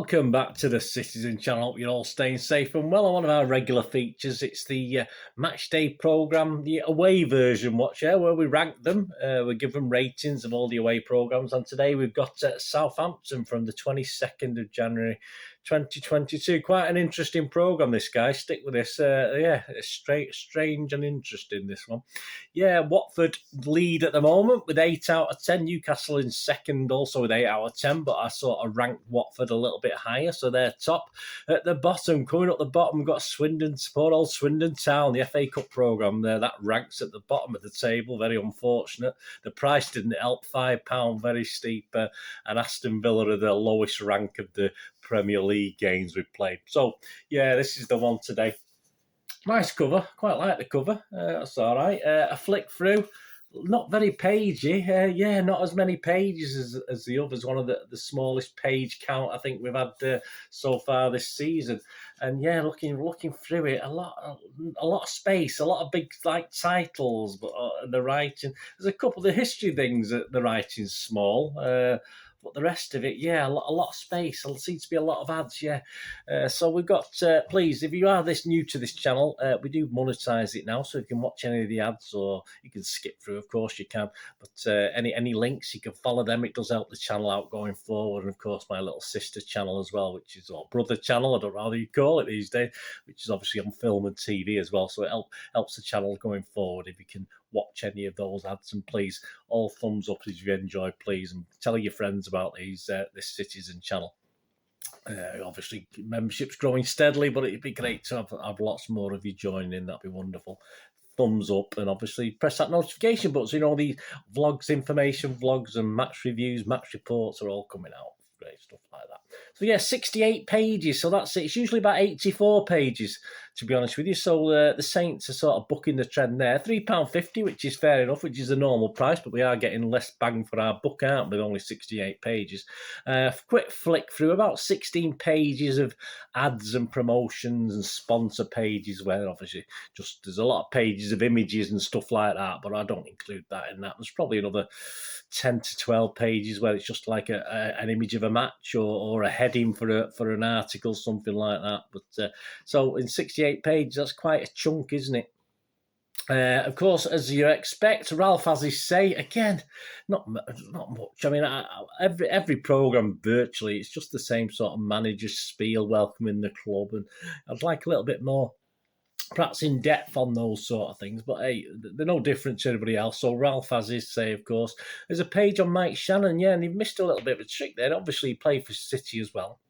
Welcome back to the Citizen channel. Hope you're all staying safe and well. On one of our regular features, it's the match day programme, the away version watch, where we rank them. We give them ratings of all the away programmes. And today we've got Southampton from the 22nd of January 2022. Quite an interesting programme, this guy. Stick with this. It's strange and interesting, this one. Yeah, Watford lead at the moment with 8 out of 10. Newcastle in second also with 8 out of 10, but I sort of ranked Watford a little bit higher, so they're top. At the bottom, coming up the bottom, we've got Swindon, support old Swindon Town, the FA Cup programme there. That ranks at the bottom of the table. Very unfortunate. The price didn't help, £5, very steep. And Aston Villa are the lowest rank of the Premier League games we've played. So, yeah, this is the one today. Nice cover. Quite like the cover. That's all right. A flick through. Not very pagey. Not as many pages as the others. One of the smallest page count I think we've had so far this season. And yeah, looking through it, a lot of space, a lot of big like titles, but the writing. There's a couple of the history things that the writing's small. But the rest of it, yeah, a lot of space. There seems to be a lot of ads, yeah. So we've got, please, if you are new to this channel, we do monetize it now, so you can watch any of the ads, or you can skip through, of course you can. But any links, you can follow them. It does help the channel out going forward. And, of course, my little sister channel as well, which is, or brother channel, I don't know how you call it these days, which is obviously on film and TV as well. So it helps the channel going forward if you can watch any of those ads. And please, all thumbs up if you enjoy, please, and tell your friends about this Citizen channel. Obviously, membership's growing steadily, but it'd be great to have lots more of you joining in. That'd be wonderful. Thumbs up, and obviously press that notification button so you know these vlogs, information vlogs, and match reviews, match reports are all coming out. Great stuff like that. So yeah, 68 pages. So that's it. It's usually about 84 pages, to be honest with you. So the Saints are sort of bucking the trend there. £3.50, which is fair enough, which is the normal price, but we are getting less bang for our buck, aren't we, with only 68 pages. Quick flick through, about 16 pages of ads and promotions and sponsor pages, where obviously just there's a lot of pages of images and stuff like that, but I don't include that in that. There's probably another 10 to 12 pages where it's just like an image of a match or a heading for an article, something like that. But so in 68 pages, that's quite a chunk, isn't it? Of course, as you expect, Ralph has his say. Again, not much. I mean, every programme virtually, it's just the same sort of manager spiel welcoming the club, and I'd like a little bit more perhaps in depth on those sort of things, but hey, they're no different to everybody else. So Ralph has his say, of course. There's a page on Mike Shannon, yeah, and he missed a little bit of a trick there. Obviously, he played for City as well,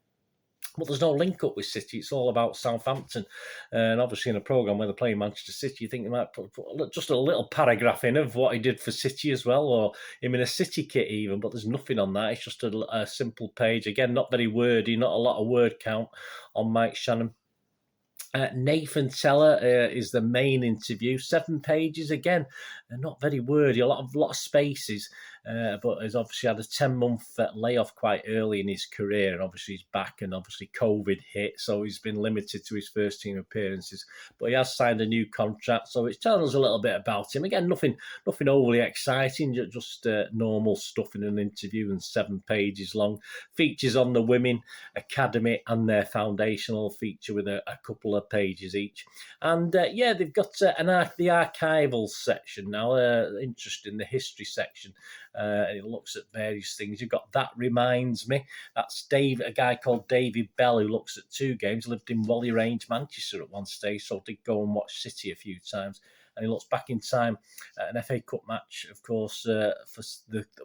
but there's no link up with City. It's all about Southampton. And obviously in a programme where they're playing Manchester City, you think they might put just a little paragraph in of what he did for City as well, or him in a City kit even, but there's nothing on that. It's just a simple page. Again, not very wordy, not a lot of word count on Mike Shannon. Nathan Teller is the main interview. 7 pages again, not very wordy. A lot of spaces, but he's obviously had a 10-month layoff quite early in his career, and obviously he's back. And obviously COVID hit, so he's been limited to his first team appearances. But he has signed a new contract, so it's telling us a little bit about him. Again, nothing overly exciting, just normal stuff in an interview, and 7 pages long. Features on the Women Academy and their foundational feature with a couple of pages each. And yeah, they've got the archival section now. Interesting, the history section. And it looks at various things. You've got That Reminds Me. That's a guy called David Bell, who looks at 2 games. Lived in Whalley Range, Manchester at one stage, so did go and watch City a few times. And he looks back in time at an FA Cup match, of course,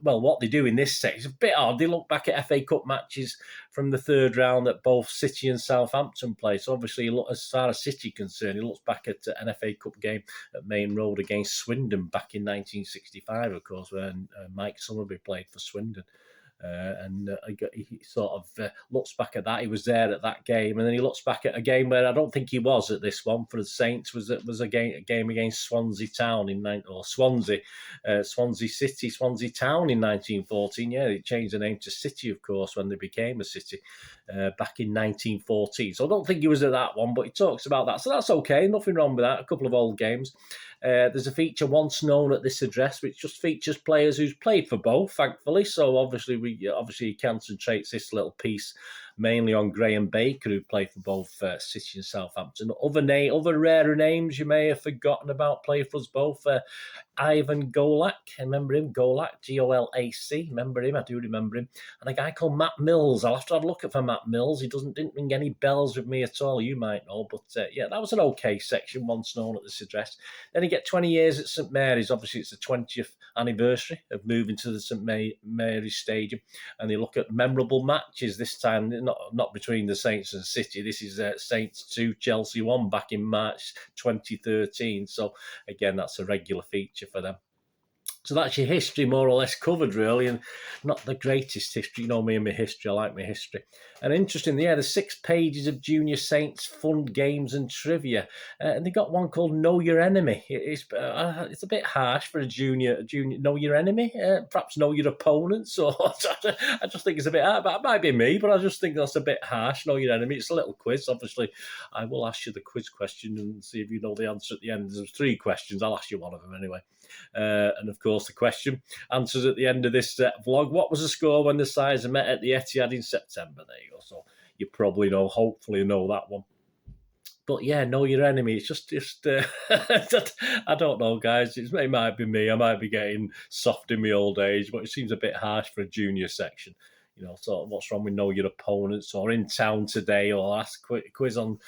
what they do in this section is a bit odd. They look back at FA Cup matches from the 3rd round that both City and Southampton play. So obviously, as far as City concerned, he looks back at an FA Cup game at Main Road against Swindon back in 1965, of course, when Mike Summerby played for Swindon. He sort of looks back at that. He was there at that game, and then he looks back at a game where I don't think he was at this one for the Saints. Was a game against Swansea Town Swansea City, Swansea Town in 1914. Yeah, they changed the name to City, of course, when they became a city back in 1914. So I don't think he was at that one, but he talks about that. So that's okay. Nothing wrong with that. A couple of old games. There's a feature once known at this address, which just features players who's played for both, thankfully. So obviously he concentrates this little piece mainly on Graham Baker, who played for both City and Southampton. Other rarer names you may have forgotten about played for us both. Ivan Golak, I remember him. Golak, Golac. Remember him? I do remember him. And a guy called Matt Mills. I'll have to have a look at for Matt Mills. He didn't ring any bells with me at all. You might know, but yeah, that was an okay section once known at this address. Then you get 20 years at St Mary's. Obviously, it's the 20th anniversary of moving to the St Mary's Stadium, and they look at memorable matches. This time, not between the Saints and City. This is Saints 2, Chelsea 1 back in March 2013. So again, that's a regular feature for them. So that's your history more or less covered, really, and not the greatest history. You know me and my history. I like my history. And interestingly, yeah, there's 6 pages of Junior Saints fun games and trivia, and they got one called Know Your Enemy. It's a bit harsh for a junior. Know Your Enemy, perhaps know your opponents. Or I just think it's a bit. That might be me, but I just think that's a bit harsh. Know Your Enemy. It's a little quiz. Obviously, I will ask you the quiz question and see if you know the answer at the end. There's 3 questions. I'll ask you one of them anyway. And of course, the question answers at the end of this vlog. What was the score when the sides met at the Etihad in September? There you go. So you probably know, hopefully know that one. But yeah, know your enemy. It's just I don't know, guys. It might be me. I might be getting soft in my old age, but it seems a bit harsh for a junior section. You know, sort of what's wrong with know your opponents, or in town today, or ask quiz on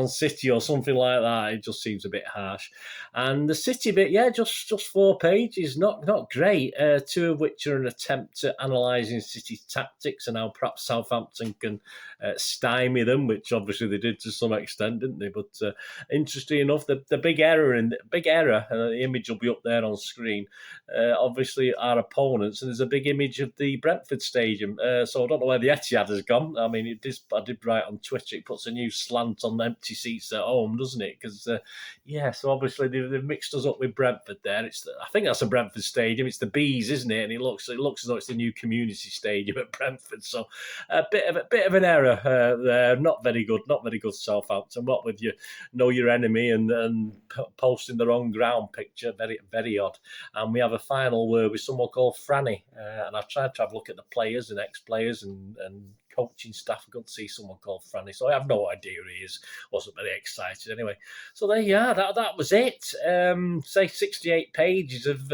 City or something like that. It just seems a bit harsh. And the City bit, yeah, just 4 pages, not great. 2 of which are an attempt at analysing City's tactics and how perhaps Southampton can stymie them, which obviously they did to some extent, didn't they? But interesting enough, the big error, and the image will be up there on screen. Obviously, our opponents, and there's a big image of the Brentford Stadium. So I don't know where the Etihad has gone. I mean, I did write on Twitter, it puts a new slant on the empty seats at home, doesn't it? Because, so obviously they've mixed us up with Brentford there. I think that's a Brentford Stadium. It's the Bees, isn't it? And it looks as though it's the new community stadium at Brentford. So a bit of an error there. Not very good Southampton. What with you know your enemy and posting the wrong ground picture. Very, very odd. And we have a final word with someone called Franny. And I've tried to have a look at the players and ex-players and coaching staff. I couldn't see someone called Franny, so I have no idea who he is. Wasn't very excited anyway. So there you are. That was it. Say 68 pages of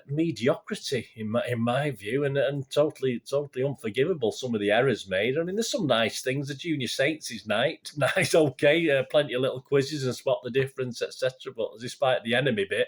mediocrity in my view, and totally unforgivable. Some of the errors made. I mean, there's some nice things. The Junior Saints is nice, okay. Plenty of little quizzes and spot the difference, etc. But despite the enemy bit,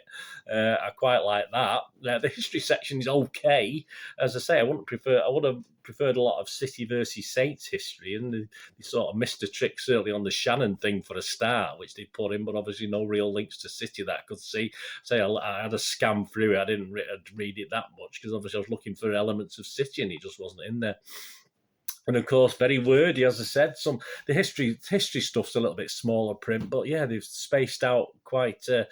I quite like that. The history section is okay. As I say, I would have preferred a lot of City versus Saints history, and they sort of missed a trick certainly on the Shannon thing for a start, which they put in, but obviously no real links to City that I could see. I had a scan through it. I didn't read it that much because obviously I was looking for elements of City and it just wasn't in there. And of course, very wordy, as I said. The history stuff's a little bit smaller print, but yeah, they've spaced out quite. The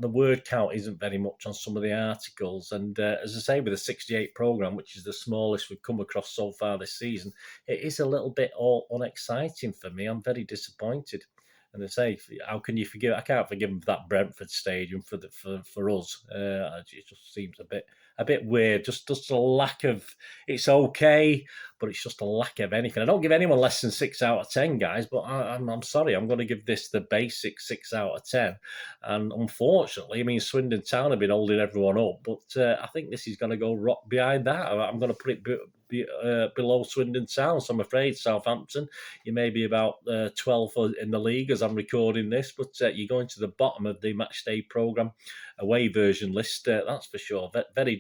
word count isn't very much on some of the articles. And as I say, with the 68 programme, which is the smallest we've come across so far this season, it is a little bit all unexciting for me. I'm very disappointed. And they say, how can you forgive? I can't forgive them for that Brentford Stadium for us. It just seems a bit weird. Just a lack of. It's okay, but it's just a lack of anything. I don't give anyone less than 6 out of 10, guys. But I'm sorry, I'm going to give this the basic 6 out of 10. And unfortunately, I mean, Swindon Town have been holding everyone up, but I think this is going to go rock behind that. I'm going to put it below Swindon Town. So I'm afraid Southampton, you may be about 12th in the league as I'm recording this, but you're going to the bottom of the match day programme away version list. That's for sure. Very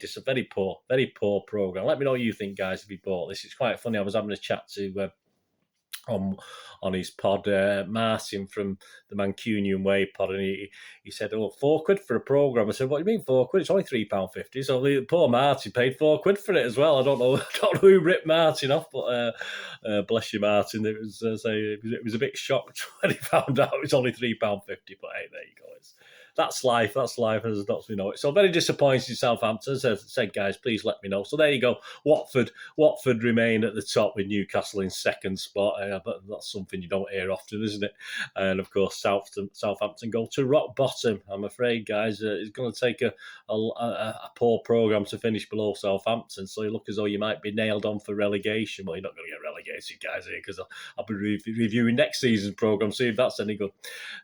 poor programme. Let me know what you think, guys, if you bought this. It's quite funny. I was having a chat to on his pod, Martin from the Mancunian Way pod, and he said, £4 for a programme. I said, what do you mean £4? It's only £3.50. So the poor Martin paid £4 for it as well. I don't know who ripped Martin off, but bless you, Martin. It was a bit shocked when he found out it was only £3.50. But hey, there you go. that's life. That's life, as not we know it. So very disappointed in Southampton. As I said, guys, please let me know. So there you go. Watford remain at the top with Newcastle in second spot. But that's something you don't hear often, isn't it? And of course, Southampton go to rock bottom. I'm afraid, guys, it's going to take a poor programme to finish below Southampton. So you look as though you might be nailed on for relegation. Well, you're not going to get relegated, guys, here, because I'll be reviewing next season's programme, see if that's any good.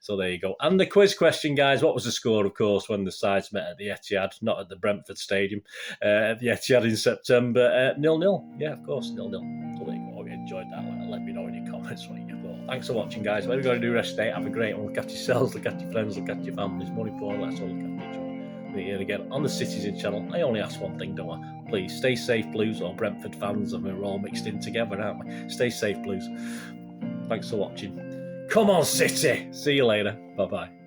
So there you go. And the quiz question, guys, what was the score, of course, when the sides met at the Etihad, not at the Brentford Stadium, at the Etihad in September? 0-0. Yeah, of course, 0-0. So there you go. Hope you enjoyed that. Let me know in your comments what you thought. Thanks for watching, guys. What are we going to do rest day? Have a great one. Look at yourselves, look at your friends, look at your families. More important, let's all look after each other. Meet here again on the Citizen channel. I only ask one thing, don't I? Please stay safe, Blues, or Brentford fans, and we're all mixed in together, aren't we? Stay safe, Blues. Thanks for watching. Come on, City! See you later. Bye-bye.